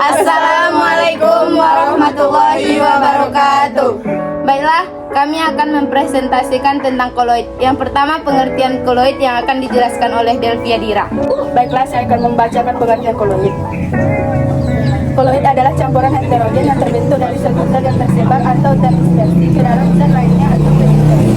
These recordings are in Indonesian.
Assalamualaikum warahmatullahi wabarakatuh. Baiklah, kami akan mempresentasikan tentang koloid. Yang pertama, pengertian koloid yang akan dijelaskan oleh Delvia Dira. Baiklah, saya akan membacakan pengertian koloid. Koloid adalah campuran heterogen yang terbentuk dari suatu zat yang tersebar atau terdispersi ke dalam zat lainnya atau terdispersi.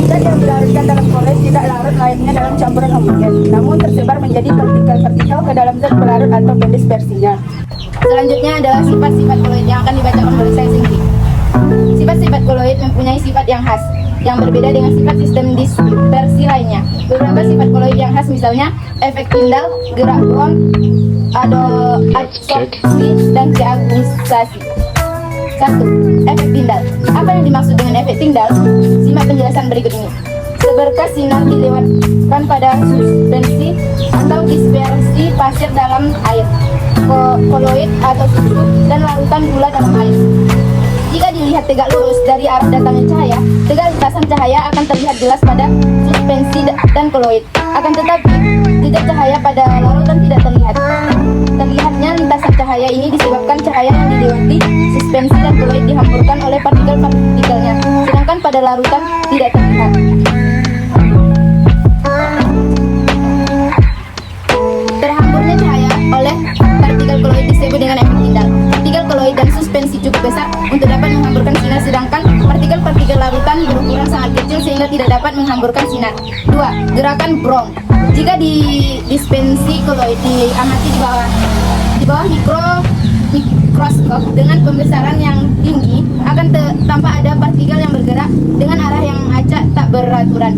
Zat yang dilarutkan dalam koloid tidak larut layaknya dalam campuran homogen, namun tersebar menjadi partikel-partikel ke dalam zat pelarut atau pendispersinya. Selanjutnya adalah sifat-sifat koloid yang akan dibacakan oleh saya sendiri. Sifat-sifat koloid mempunyai sifat yang khas, yang berbeda dengan sifat sistem dispersi lainnya. Beberapa sifat koloid yang khas misalnya efek Tyndall, gerak Brown, adsorpsi, dan keagusasi. 1. Efek Tyndall. Apa yang dimaksud dengan efek Tyndall? Simak penjelasan berikut ini. Seberkas sinar dilewatkan pada suspensi atau dispersi pasir dalam air, koloid atau susu, dan larutan gula dalam air. Jika dilihat tegak lurus dari arah datangnya cahaya, tegak lintasan cahaya akan terlihat jelas pada suspensi dan koloid. Akan tetapi, jejak cahaya pada larutan tidak terlihat. Terlihatnya lintasan cahaya ini disebabkan cahaya yang dilewati suspensi dan koloid dihamburkan oleh partikel-partikelnya, sedangkan pada larutan tidak terlihat. Terhamburnya cahaya oleh partikel koloid disebut dengan efek Tyndall. Partikel koloid dan suspensi cukup besar untuk dapat menghamburkan sinar, sedangkan partikel-partikel larutan berukuran sangat kecil sehingga tidak dapat menghamburkan sinar. 2. Gerakan Brown. Jika di dispensi koloid diamati di bawah mikroskop dengan pembesaran yang tinggi, akan tampak ada partikel yang bergerak dengan arah yang acak tak beraturan.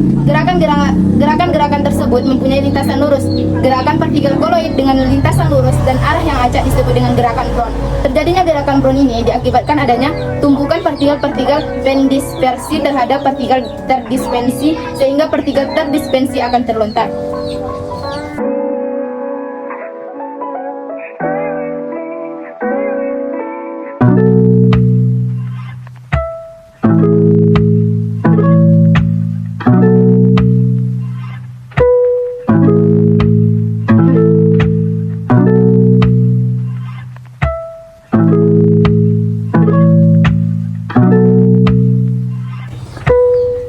Gerakan-gerakan tersebut mempunyai lintasan lurus. Gerakan partikel koloid dengan lintasan lurus dan arah yang acak disebut dengan gerakan Brown. Terjadinya gerakan Brown ini diakibatkan adanya tumpukan partikel-partikel pendispersi terhadap partikel terdispensi, sehingga partikel terdispensi akan terlontar.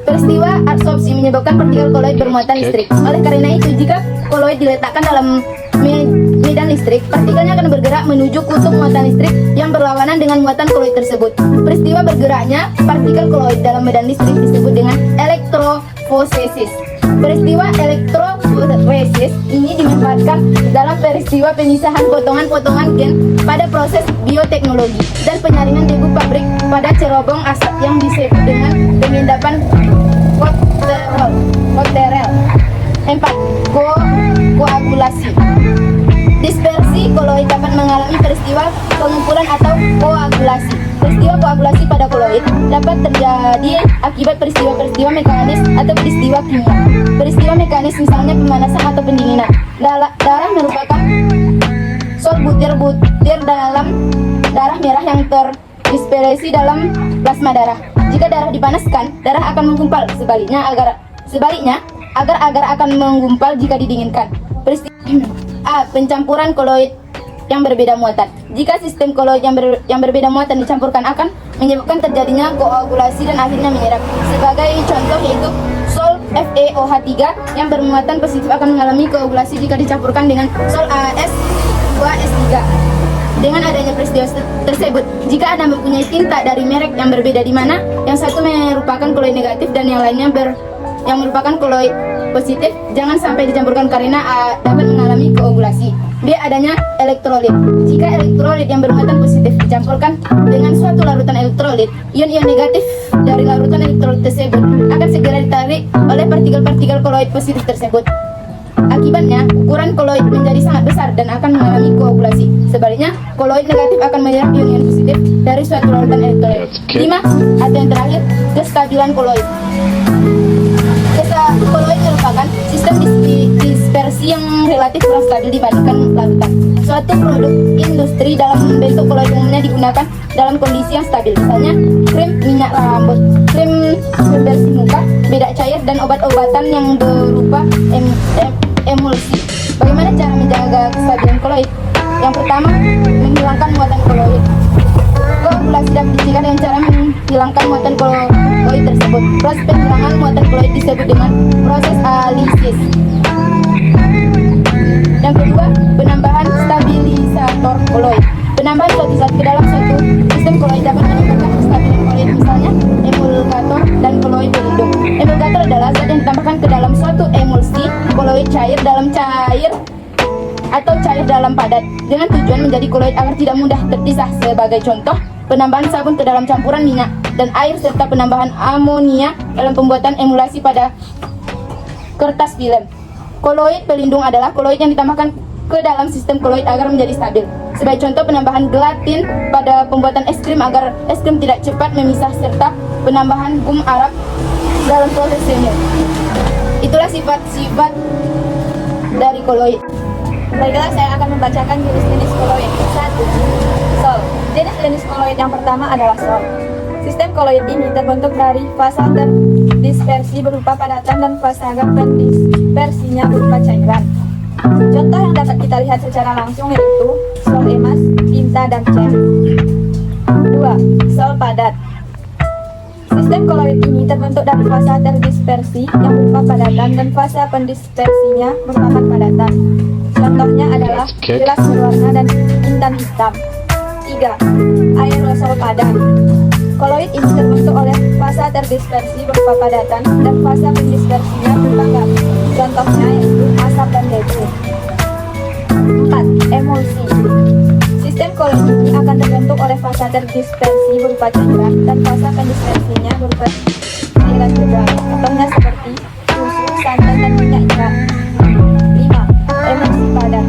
Peristiwa adsorpsi menyebabkan partikel koloid bermuatan listrik. Oleh karena itu, jika koloid diletakkan dalam medan listrik, partikelnya akan bergerak menuju kutub muatan listrik yang berlawanan dengan muatan koloid tersebut. Peristiwa bergeraknya partikel koloid dalam medan listrik disebut dengan elektroforesis. Peristiwa elektroforesis ini dimanfaatkan dalam peristiwa pemisahan potongan-potongan gen pada proses bioteknologi dan penyaringan debu pabrik pada cerobong asap yang disebut dengan pengendapan koterel. 4. Koagulasi. Dispersi koloid dapat mengalami peristiwa pengumpulan atau koagulasi. Peristiwa koagulasi pada koloid dapat terjadi akibat peristiwa-peristiwa mekanis atau peristiwa kimia. Peristiwa mekanis misalnya pemanasan atau pendinginan. Darah merupakan sol butir-butir dalam darah merah yang terdispersi dalam plasma darah. Jika darah dipanaskan, darah akan menggumpal. Sebaliknya, agar akan menggumpal jika didinginkan. A. Pencampuran koloid yang berbeda muatan. Jika sistem koloid yang berbeda muatan dicampurkan akan menyebabkan terjadinya koagulasi dan akhirnya menyerap. Sebagai contoh yaitu sol FeOH3 yang bermuatan positif akan mengalami koagulasi jika dicampurkan dengan sol AS2S3. Dengan adanya peristiwa tersebut, jika Anda mempunyai tinta dari merek yang berbeda di mana yang satu merupakan koloid negatif dan yang lainnya yang merupakan koloid positif, jangan sampai dicampurkan karena dapat mengalami koagulasi. B. Adanya elektrolit. Jika elektrolit yang bermuatan positif dicampurkan dengan suatu larutan elektrolit, ion-ion negatif dari larutan elektrolit tersebut akan segera ditarik oleh partikel-partikel koloid positif tersebut. Akibatnya, ukuran koloid menjadi sangat besar dan akan mengalami koagulasi. Sebaliknya, koloid negatif akan menyerap ion-ion positif dari suatu larutan elektrolit. 5. Atau yang terakhir, kestabilan koloid. Koloid merupakan sistem dispersi yang relatif kurang stabil dibandingkan larutan. Suatu produk industri dalam bentuk koloid umumnya digunakan dalam kondisi yang stabil, misalnya krim minyak rambut, krim pembersih muka, bedak cair, dan obat-obatan yang berupa emulsi. Bagaimana cara menjaga kestabilan koloid? Yang pertama, menghilangkan muatan koloid. Koagulasi dapat dicegah dengan cara menghilangkan muatan koloid tersebut. Proses penghilangan muatan koloid disebut dengan proses alisis. Yang kedua, penambahan stabilisator koloid. Penambahan suatu zat ke dalam suatu sistem koloid dapat meningkatkan kestabilan koloid, misalnya emulgator dan koloid pelindung. Emulgator adalah zat yang ditambahkan ke dalam suatu emulsi koloid cair dalam cair atau cair dalam padat dengan tujuan menjadi koloid agar tidak mudah terpisah. Sebagai contoh, penambahan sabun ke dalam campuran minyak dan air serta penambahan amonia dalam pembuatan emulasi pada kertas film. Koloid pelindung adalah koloid yang ditambahkan ke dalam sistem koloid agar menjadi stabil. Sebagai contoh, penambahan gelatin pada pembuatan es krim agar es krim tidak cepat memisah serta penambahan gum Arab dalam proses semir. Itulah sifat-sifat dari koloid. Baiklah, saya akan membacakan jenis-jenis koloid. 1. Sol. Jenis-jenis koloid yang pertama adalah sol. Sistem koloid ini terbentuk dari fasa terdispersi berupa padatan dan fasa pendispersinya berupa cairan. Contoh yang dapat kita lihat secara langsung yaitu sol emas, tinta, dan cat. 2. Sol padat. Sistem koloid ini terbentuk dari fasa terdispersi yang berupa padatan dan fasa pendispersinya merupakan padatan. Contohnya adalah gelas berwarna dan intan hitam. 3. Aerosol padat. Koloid ini terbentuk oleh fasa terdispersi berupa padatan dan fasa pendispersinya berupa gas. Contohnya yaitu asap dan debu. 4. Emulsi. Sistem koloid ini akan terbentuk oleh fasa terdispersi berupa cairan dan fasa pendispersinya berupa cairan juga. Contohnya seperti susu, santan, dan minyak ikan. 5. Emulsi padat.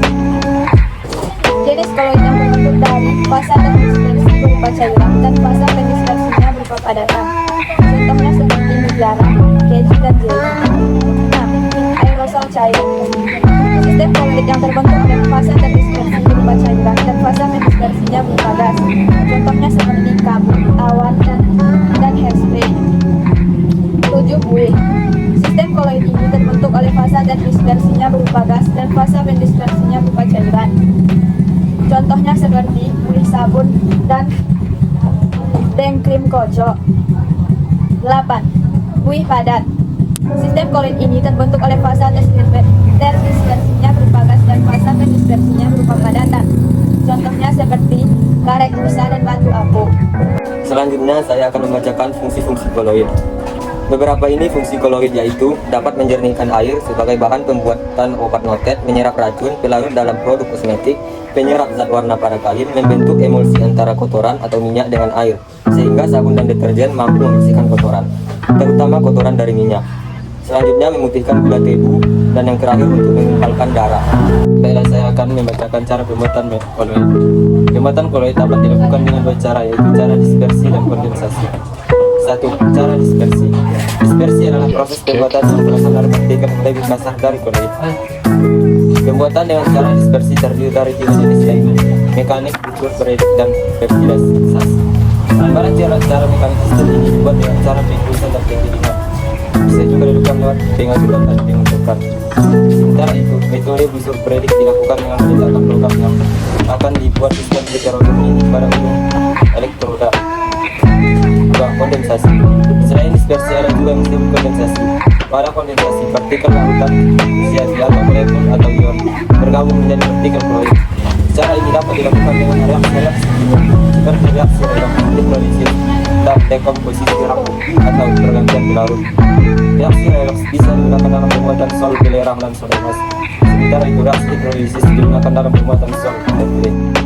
Jenis koloid yang terbentuk dari fasa terdispersi berupa cairan dan fasa pendispersinya berupa padatan. Contohnya seperti mutiara, keju, dan jelly. 6. Aerosol cair. Sistem koloid yang terbentuk dari fasa terdispersi berupa cairan dan fasa pendispersinya berupa gas. Contohnya seperti kabut, awan, dan hairspray. 7. Buih. Sistem koloid ini terbentuk oleh fasa terdispersinya berupa gas dan fasa pendispersinya berupa cairan. Contohnya seperti buih sabun dan krim kocok. 8. Buih padat. Sistem koloid ini terbentuk oleh fasa terdispersinya berupa gas dan fasa pendispersinya berupa padatan. Contohnya seperti karet busa dan batu apung. Selanjutnya saya akan membacakan fungsi-fungsi koloid. Beberapa ini fungsi koloid yaitu dapat menjernihkan air sebagai bahan pembuatan obat notet, menyerap racun, pelarut dalam produk kosmetik, penyerap zat warna pada kain, membentuk emulsi antara kotoran atau minyak dengan air, sehingga sabun dan deterjen mampu membersihkan kotoran, terutama kotoran dari minyak. Selanjutnya memutihkan gula tebu, dan yang terakhir untuk mengumpalkan darah. Baiklah, saya akan membacakan cara pembuatan koloid. Pembuatan koloid dapat dilakukan dengan dua cara, yaitu cara dispersi dan kondensasi. 1. Cara dispersi. Dispersi adalah proses pembuatan yang bersumber partikel lebih kasar dari koloid. Pembuatan dengan cara dispersi terdiri dari 3 jenis, yaitu mekanik, ukur beredik, dan fertilisasi. Barang cara mekanik sistem ini dibuat dengan cara pengurusan dan penggilingan. Bisa juga dilakukan lewat pengajuan dan pengutukan. Sementara itu, metode busur beredik dilakukan dengan meletakkan logam yang akan dibuat sistem heterogen ini pada ujung elektroda. 2. Kondensasi. Selain dispersi ada juga yang disebut kondensasi. Pada kondensasi, partikel larutan sia-sia atau molekul atau ion bergabung menjadi partikel koloid. Cara ini dapat dilakukan dengan reaksi-reaksi seperti reaksi elektrolisis dan dekomposisi rapuh atau pergantian pelarut. Reaksi redoks bisa digunakan dalam pembuatan sol belerang dan sol emas. Sementara itu reaksi hidrolisis digunakan dalam pembuatan sol ethylene.